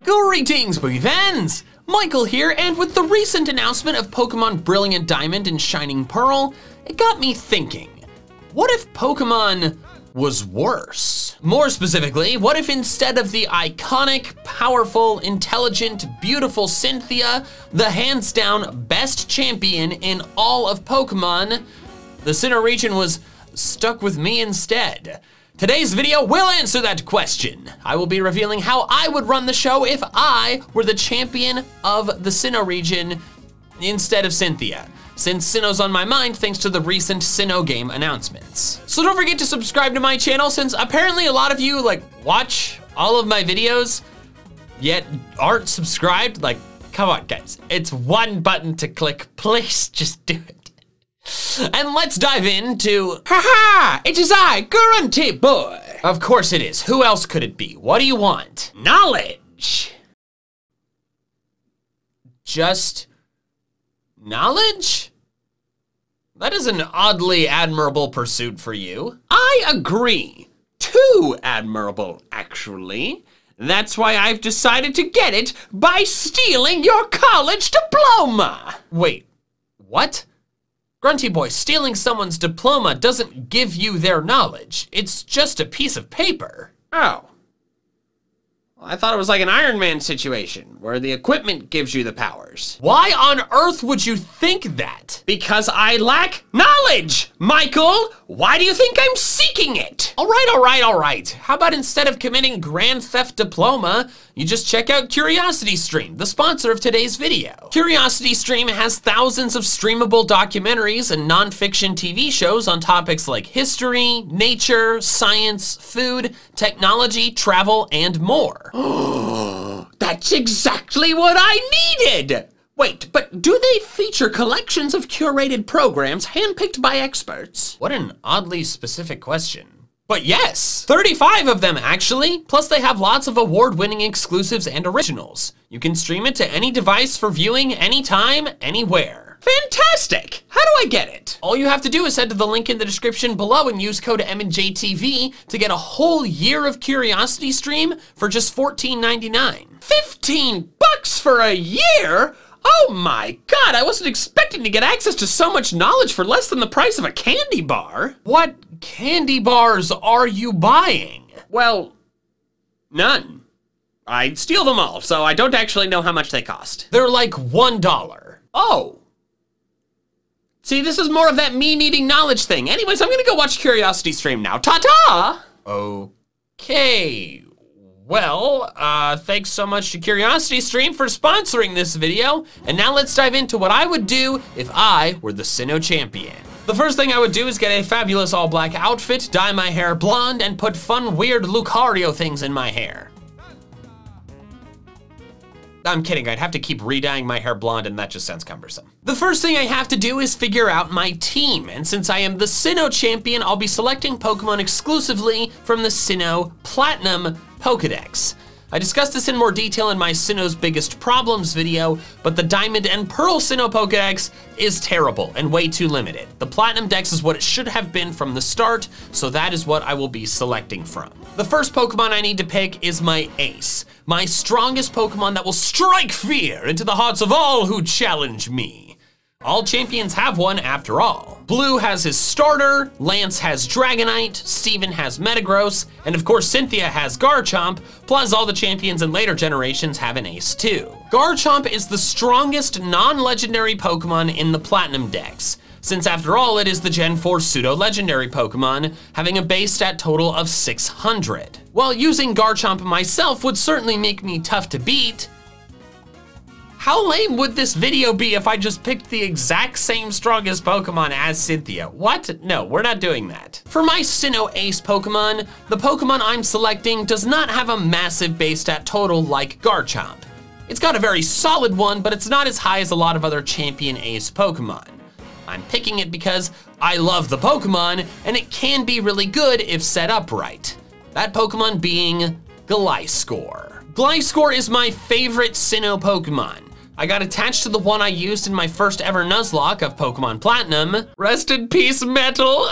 Greetings, Boogie fans! Michael here, and with the recent announcement of Pokemon Brilliant Diamond and Shining Pearl, it got me thinking, what if Pokemon was worse? More specifically, what if instead of the iconic, powerful, intelligent, beautiful Cynthia, the hands down best champion in all of Pokemon, the Sinnoh region was stuck with me instead? Today's video will answer that question. I will be revealing how I would run the show if I were the champion of the Sinnoh region instead of Cynthia, since Sinnoh's on my mind thanks to the recent Sinnoh game announcements. So don't forget to subscribe to my channel, since apparently a lot of you watch all of my videos, yet aren't subscribed. Come on guys, it's one button to click, please just do it. And let's dive into, haha, it is I, Grunty Boy. Of course it is, who else could it be? What do you want? Knowledge. Just knowledge? That is an oddly admirable pursuit for you. I agree. Too admirable, actually. That's why I've decided to get it by stealing your college diploma. Wait, what? Grunty Boy, stealing someone's diploma doesn't give you their knowledge. It's just a piece of paper. Oh. Well, I thought it was like an Iron Man situation, where the equipment gives you the powers. Why on earth would you think that? Because I lack knowledge, Michael! Why do you think I'm seeking it? All right. How about instead of committing Grand Theft Diploma, you just check out CuriosityStream, the sponsor of today's video. CuriosityStream has thousands of streamable documentaries and non-fiction TV shows on topics like history, nature, science, food, technology, travel, and more. That's exactly what I needed! Wait, but do they feature collections of curated programs handpicked by experts? What an oddly specific question. But yes, 35 of them actually, plus they have lots of award-winning exclusives and originals. You can stream it to any device for viewing anytime, anywhere. Fantastic! How do I get it? All you have to do is head to the link in the description below and use code MNJTV to get a whole year of CuriosityStream for just $14.99. 15 bucks for a year? Oh my God, I wasn't expecting to get access to so much knowledge for less than the price of a candy bar. What candy bars are you buying? Well, none. I'd steal them all, so I don't actually know how much they cost. They're like $1. Oh. See, this is more of that me needing knowledge thing. Anyways, I'm gonna go watch CuriosityStream now. Ta-ta! Okay. Well, thanks so much to CuriosityStream for sponsoring this video, and now let's dive into what I would do if I were the Sinnoh champion. The first thing I would do is get a fabulous all-black outfit, dye my hair blonde, and put fun, weird Lucario things in my hair. I'm kidding, I'd have to keep re-dyeing my hair blonde, and that just sounds cumbersome. The first thing I have to do is figure out my team, and since I am the Sinnoh champion, I'll be selecting Pokemon exclusively from the Sinnoh Platinum Pokedex. I discussed this in more detail in my Sinnoh's Biggest Problems video, but the Diamond and Pearl Sinnoh Pokedex is terrible and way too limited. The Platinum Dex is what it should have been from the start, so that is what I will be selecting from. The first Pokemon I need to pick is my ace, my strongest Pokemon that will strike fear into the hearts of all who challenge me. All champions have one after all. Blue has his starter, Lance has Dragonite, Steven has Metagross, and of course Cynthia has Garchomp, plus all the champions in later generations have an ace too. Garchomp is the strongest non-legendary Pokemon in the Platinum Dex, since after all it is the Gen 4 pseudo-legendary Pokemon, having a base stat total of 600. While using Garchomp myself would certainly make me tough to beat, how lame would this video be if I just picked the exact same strongest Pokemon as Cynthia? What? No, we're not doing that. For my Sinnoh Ace Pokemon, the Pokemon I'm selecting does not have a massive base stat total like Garchomp. It's got a very solid one, but it's not as high as a lot of other Champion Ace Pokemon. I'm picking it because I love the Pokemon, and it can be really good if set up right. That Pokemon being Gliscor. Gliscor is my favorite Sinnoh Pokemon. I got attached to the one I used in my first ever Nuzlocke of Pokemon Platinum. Rest in peace, Metal.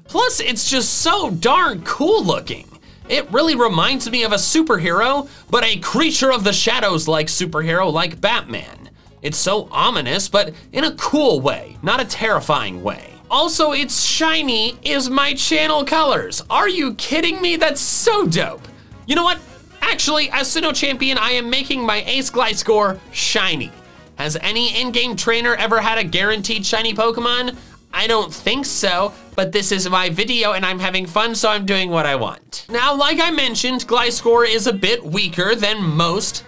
Plus, it's just so darn cool looking. It really reminds me of a superhero, but a creature of the shadows like superhero like Batman. It's so ominous, but in a cool way, not a terrifying way. Also, it's shiny is my channel colors. Are you kidding me? That's so dope. You know what? Actually, as Sinnoh Champion, I am making my Ace Gliscor shiny. Has any in-game trainer ever had a guaranteed shiny Pokemon? I don't think so, but this is my video and I'm having fun, so I'm doing what I want. Now, like I mentioned, Gliscor is a bit weaker than most,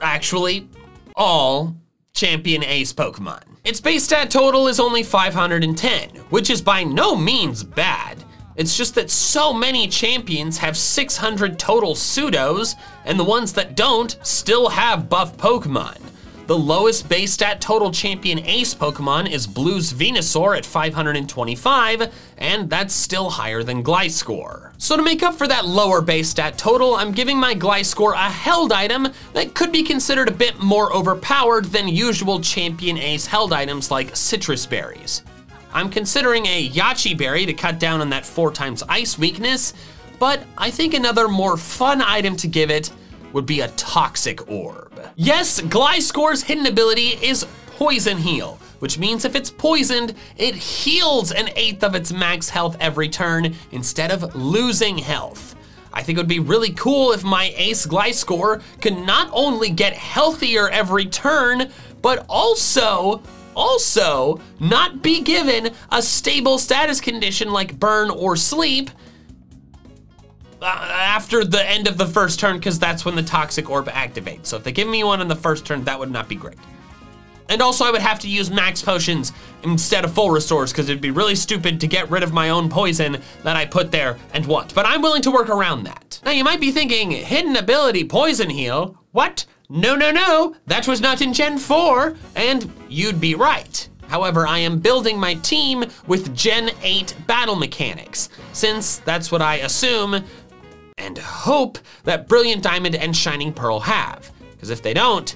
actually, all Champion Ace Pokemon. Its base stat total is only 510, which is by no means bad. It's just that so many champions have 600 total pseudos, and the ones that don't still have buff Pokemon. The lowest base stat total champion ace Pokemon is Blue's Venusaur at 525, and that's still higher than Gliscor. So to make up for that lower base stat total, I'm giving my Gliscor a held item that could be considered a bit more overpowered than usual champion ace held items like citrus berries. I'm considering a Yache Berry to cut down on that 4x ice weakness, but I think another more fun item to give it would be a Toxic Orb. Yes, Gliscor's hidden ability is Poison Heal, which means if it's poisoned, it heals 1/8 of its max health every turn instead of losing health. I think it would be really cool if my Ace Gliscor could not only get healthier every turn, but also not be given a stable status condition like burn or sleep after the end of the first turn, because that's when the Toxic Orb activates. So if they give me one in the first turn, that would not be great. And also I would have to use max potions instead of full restores, because it'd be really stupid to get rid of my own poison that I put there and want. But I'm willing to work around that. Now you might be thinking, hidden ability Poison Heal? What? No, that was not in Gen 4, and you'd be right. However, I am building my team with Gen 8 battle mechanics, since that's what I assume and hope that Brilliant Diamond and Shining Pearl have. Because if they don't,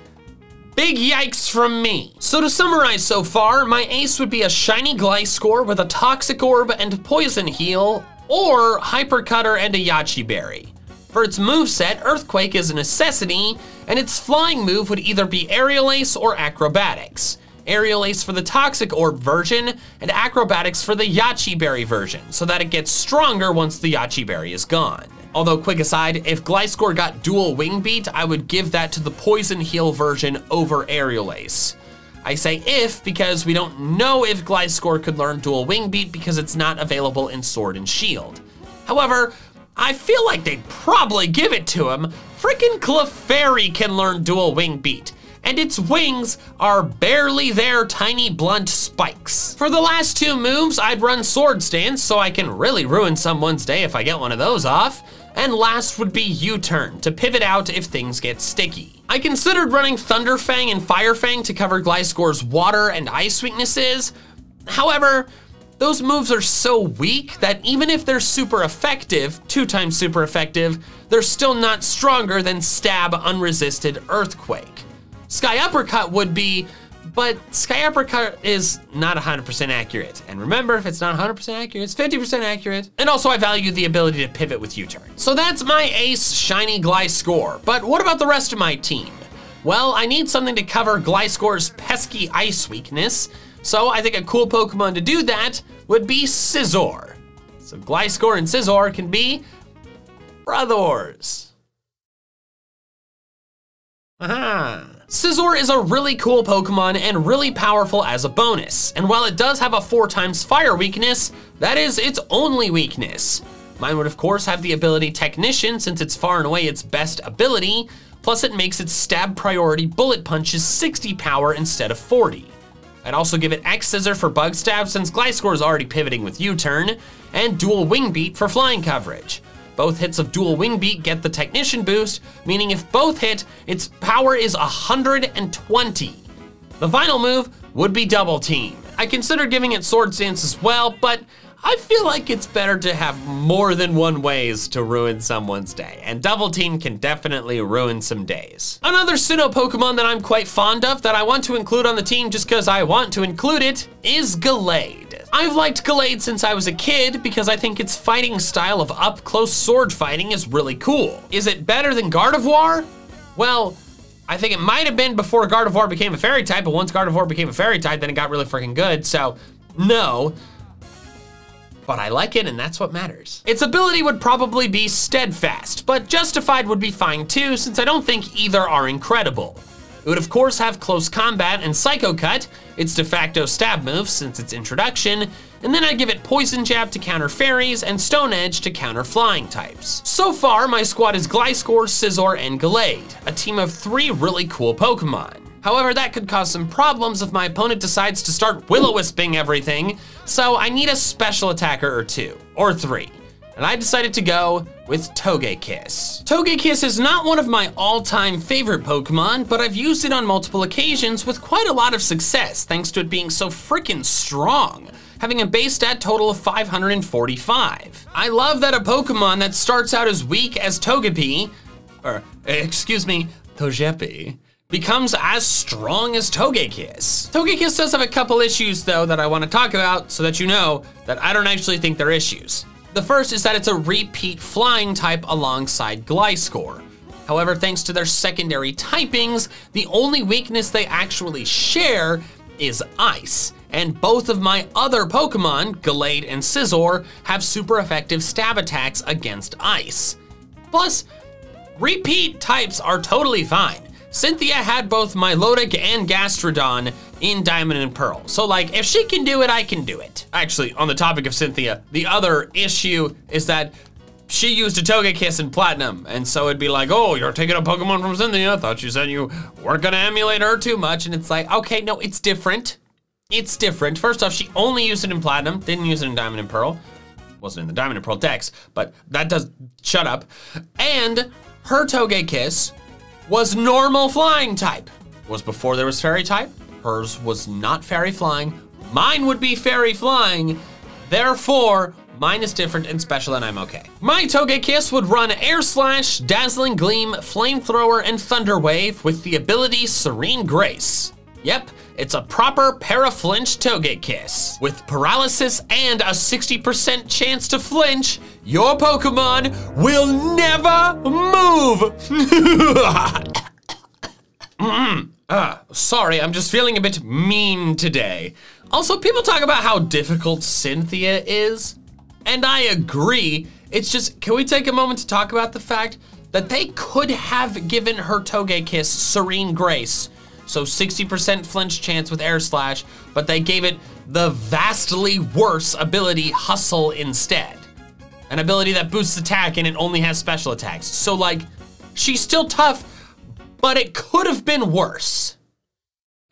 big yikes from me. So to summarize so far, my ace would be a shiny Gliscor with a Toxic Orb and Poison Heal, or Hyper Cutter and a Yache Berry. For its moveset, Earthquake is a necessity, and its flying move would either be Aerial Ace or Acrobatics. Aerial Ace for the Toxic Orb version, and Acrobatics for the Yache Berry version, so that it gets stronger once the Yache Berry is gone. Although, quick aside, if Gliscor got Dual Wing Beat, I would give that to the Poison Heal version over Aerial Ace. I say if because we don't know if Gliscor could learn Dual Wing Beat because it's not available in Sword and Shield. However, I feel like they'd probably give it to him. Frickin' Clefairy can learn Dual Wing Beat, and its wings are barely their tiny blunt spikes. For the last two moves, I'd run Sword Stance so I can really ruin someone's day if I get one of those off. And last would be U-Turn to pivot out if things get sticky. I considered running Thunder Fang and Fire Fang to cover Gliscor's water and ice weaknesses. However, those moves are so weak that even if they're super effective, 2x super effective, they're still not stronger than Stab Unresisted Earthquake. Sky Uppercut would be, but Sky Uppercut is not 100% accurate. And remember, if it's not 100% accurate, it's 50% accurate. And also I value the ability to pivot with U-Turn. So that's my ace shiny Gliscor, but what about the rest of my team? Well, I need something to cover Gliscor's pesky ice weakness, so I think a cool Pokemon to do that would be Scizor. So Gliscor and Scizor can be brothers. Aha. Scizor is a really cool Pokemon and really powerful as a bonus. And while it does have a 4x fire weakness, that is its only weakness. Mine would of course have the ability Technician since it's far and away its best ability, plus it makes its stab priority Bullet Punches 60 power instead of 40. I'd also give it X Scissor for Bug Stab since Gliscor is already pivoting with U-Turn, and Dual Wing Beat for flying coverage. Both hits of Dual Wing Beat get the Technician boost, meaning if both hit, its power is 120. The final move would be Double Team. I consider giving it Sword Stance as well, but I feel like it's better to have more than one ways to ruin someone's day, and Double Team can definitely ruin some days. Another Sinnoh Pokemon that I'm quite fond of that I want to include on the team just because I want to include it is Gallade. I've liked Gallade since I was a kid because I think its fighting style of up-close sword fighting is really cool. Is it better than Gardevoir? Well, I think it might have been before Gardevoir became a fairy type, but once Gardevoir became a fairy type, then it got really freaking good, so no. But I like it, and that's what matters. Its ability would probably be Steadfast, but Justified would be fine too, since I don't think either are incredible. It would of course have Close Combat and Psycho Cut, its de facto stab move since its introduction, and then I'd give it Poison Jab to counter fairies and Stone Edge to counter flying types. So far, my squad is Gliscor, Scizor, and Gallade, a team of 3 really cool Pokemon. However, that could cause some problems if my opponent decides to start Will-O-Wisping everything, so I need a special attacker or 2, or 3. And I decided to go with Togekiss. Togekiss is not one of my all-time favorite Pokemon, but I've used it on multiple occasions with quite a lot of success thanks to it being so freaking strong, having a base stat total of 545. I love that a Pokemon that starts out as weak as Togepi, becomes as strong as Togekiss. Togekiss does have a couple issues though that I want to talk about so that you know that I don't actually think they're issues. The first is that it's a repeat flying type alongside Gliscor. However, thanks to their secondary typings, the only weakness they actually share is ice. And both of my other Pokemon, Gallade and Scizor, have super effective stab attacks against ice. Plus, repeat types are totally fine. Cynthia had both Milotic and Gastrodon in Diamond and Pearl. So like, if she can do it, I can do it. Actually, on the topic of Cynthia, the other issue is that she used a Togekiss in Platinum, and so it'd be like, oh, you're taking a Pokemon from Cynthia. I thought you said you weren't gonna emulate her too much, and it's like, okay, no, it's different. It's different. First off, she only used it in Platinum, didn't use it in Diamond and Pearl. Wasn't in the Diamond and Pearl decks, but that does, shut up. And her Togekiss was normal flying type. Was before there was fairy type. Hers was not fairy flying. Mine would be fairy flying. Therefore, mine is different and special and I'm okay. My Togekiss would run Air Slash, Dazzling Gleam, Flamethrower, and Thunder Wave with the ability Serene Grace. Yep, it's a proper Para-Flinch Togekiss. With paralysis and a 60% chance to flinch, your Pokemon will never move. Sorry, I'm just feeling a bit mean today. Also, people talk about how difficult Cynthia is, and I agree. It's just, can we take a moment to talk about the fact that they could have given her Togekiss Serene Grace, so 60% flinch chance with Air Slash, but they gave it the vastly worse ability Hustle instead. An ability that boosts attack and it only has special attacks. So like, she's still tough, but it could have been worse.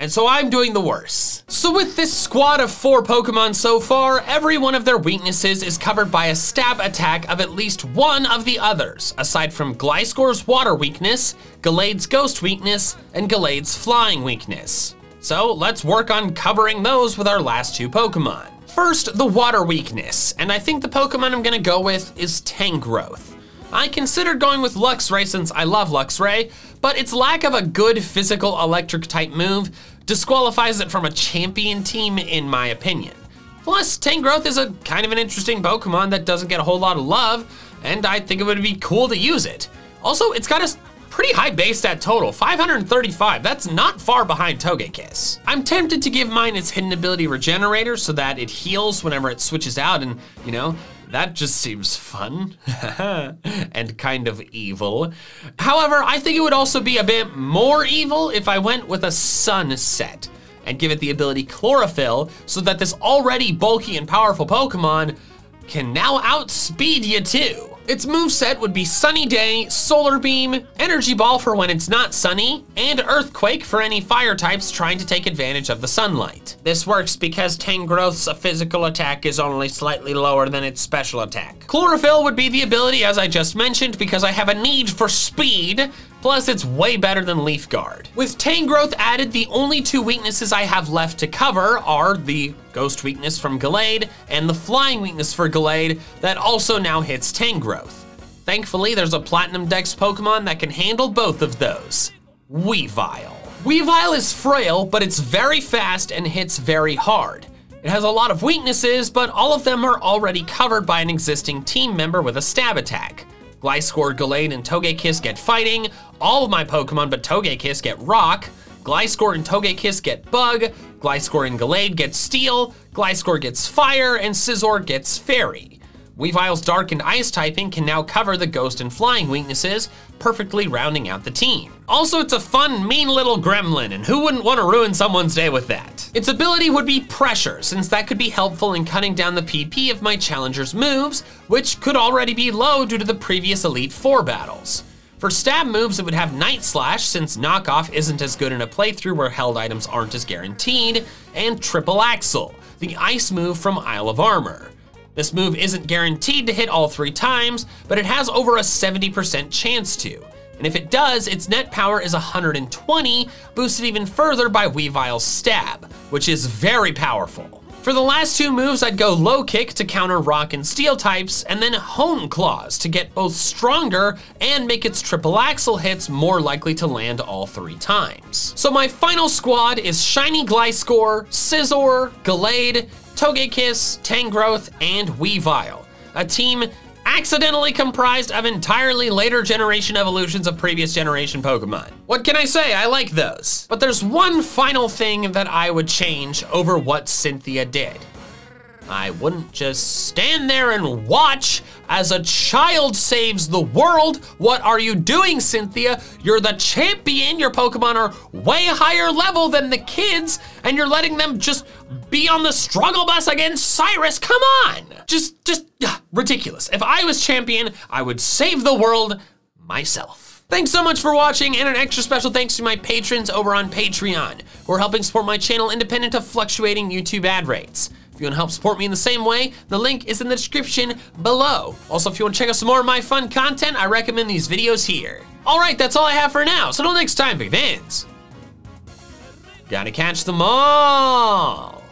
And so I'm doing the worse. So with this squad of 4 Pokemon so far, every one of their weaknesses is covered by a stab attack of at least one of the others, aside from Gliscor's water weakness, Gallade's ghost weakness, and Gallade's flying weakness. So let's work on covering those with our last 2 Pokemon. First, the water weakness, and I think the Pokemon I'm gonna go with is Tangrowth. I considered going with Luxray since I love Luxray, but its lack of a good physical electric type move disqualifies it from a champion team in my opinion. Plus, Tangrowth is a kind of an interesting Pokemon that doesn't get a whole lot of love, and I think it would be cool to use it. Also, it's got a pretty high base stat total, 535. That's not far behind Togekiss. I'm tempted to give mine its hidden ability Regenerator so that it heals whenever it switches out, and you know, that just seems fun and kind of evil. However, I think it would also be a bit more evil if I went with a Sunset and give it the ability Chlorophyll so that this already bulky and powerful Pokemon can now outspeed you too. Its moveset would be Sunny Day, Solar Beam, Energy Ball for when it's not sunny, and Earthquake for any fire types trying to take advantage of the sunlight. This works because Tangrowth's physical attack is only slightly lower than its special attack. Chlorophyll would be the ability as I just mentioned because I have a need for speed, plus it's way better than Leaf Guard. With Tangrowth added, the only 2 weaknesses I have left to cover are the Ghost weakness from Gallade and the Flying weakness for Gallade that also now hits Tangrowth. Thankfully, there's a Platinum Dex Pokemon that can handle both of those. Weavile. Weavile is frail, but it's very fast and hits very hard. It has a lot of weaknesses, but all of them are already covered by an existing team member with a stab attack. Gliscor, Gallade, and Togekiss get fighting. All of my Pokemon but Togekiss get rock. Gliscor and Togekiss get bug. Gliscor and Gallade get steel. Gliscor gets fire, and Scizor gets fairy. Weavile's dark and ice typing can now cover the ghost and flying weaknesses, perfectly rounding out the team. Also, it's a fun, mean little gremlin, and who wouldn't want to ruin someone's day with that? Its ability would be pressure, since that could be helpful in cutting down the PP of my challenger's moves, which could already be low due to the previous Elite Four battles. For stab moves, it would have Night Slash, since knockoff isn't as good in a playthrough where held items aren't as guaranteed, and Triple Axle, the ice move from Isle of Armor. This move isn't guaranteed to hit all 3 times, but it has over a 70% chance to. And if it does, its net power is 120, boosted even further by Weavile's stab, which is very powerful. For the last 2 moves, I'd go Low Kick to counter rock and steel types, and then Hone Claws to get both stronger and make its Triple Axle hits more likely to land all 3 times. So my final squad is Shiny Gliscor, Scizor, Gallade, Togekiss, Tangrowth, and Weavile, a team accidentally comprised of entirely later generation evolutions of previous generation Pokemon. What can I say? I like those. But there's one final thing that I would change over what Cynthia did. I wouldn't just stand there and watch as a child saves the world. What are you doing, Cynthia? You're the champion. Your Pokemon are way higher level than the kids, and you're letting them just be on the struggle bus against Cyrus. Come on. Just ridiculous. If I was champion, I would save the world myself. Thanks so much for watching, and an extra special thanks to my patrons over on Patreon, who are helping support my channel independent of fluctuating YouTube ad rates. If you want to help support me in the same way, the link is in the description below. Also, if you want to check out some more of my fun content, I recommend these videos here. All right, that's all I have for now. So until next time, big fans, gotta catch them all.